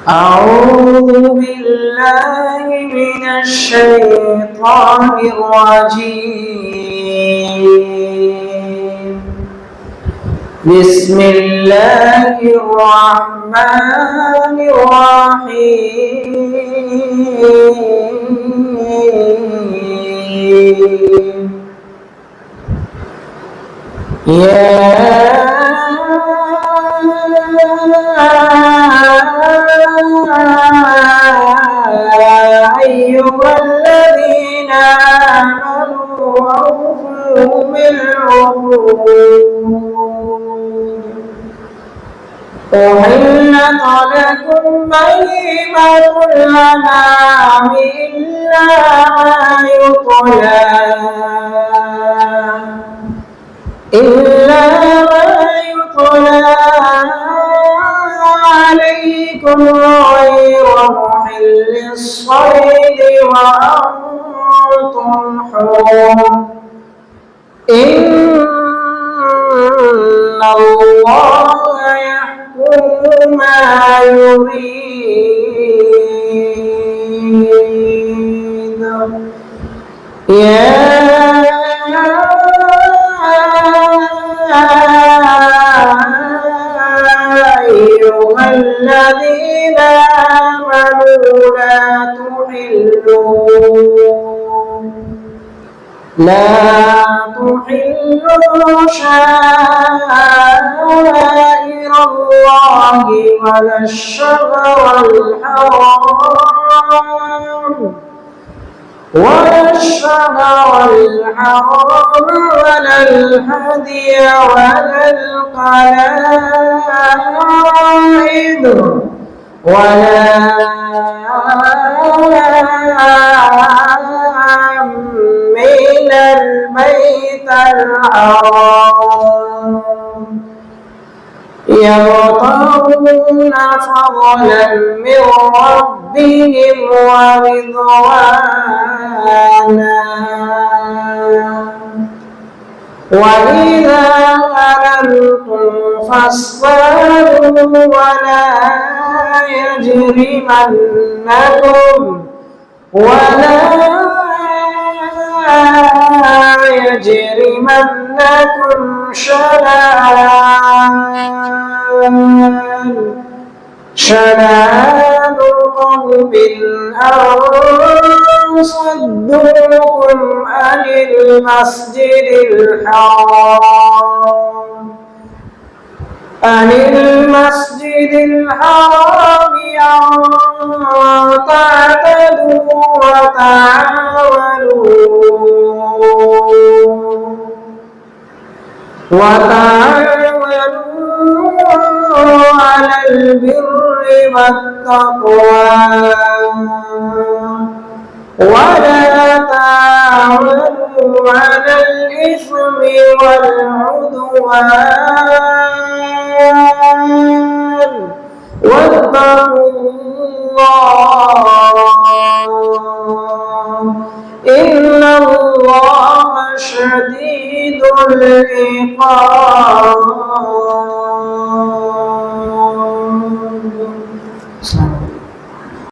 أعوذ بالله من الشيطان الرجيم. بسم الله الرحمن الرحيم. يا أيها الذين آمنوا أوفوا بالعقود أحلت لكم بهيمة الأنعام إلا ما يطلى عليكم غير محل الصيد وأنتم حرم إن الله يحكم ما يريد. يا أيها الذين آمنوا لا تحلوا شعائر الله ولا الشهر الحرام ولا الهدي ولا القلائد ولا آمين البيت الحرام يبتغون فضلا من ربهم ورضوانا وإذا حللتم فاصطادوا ولا يجرمنكم شنآن قوم أن صدوكم عن المسجد الحرام أن تعتدوا وتعاونوا على البر والتقوى ولا تعاونوا على الإثم والعدوان واتقوا الله إن الله شديد العقاب.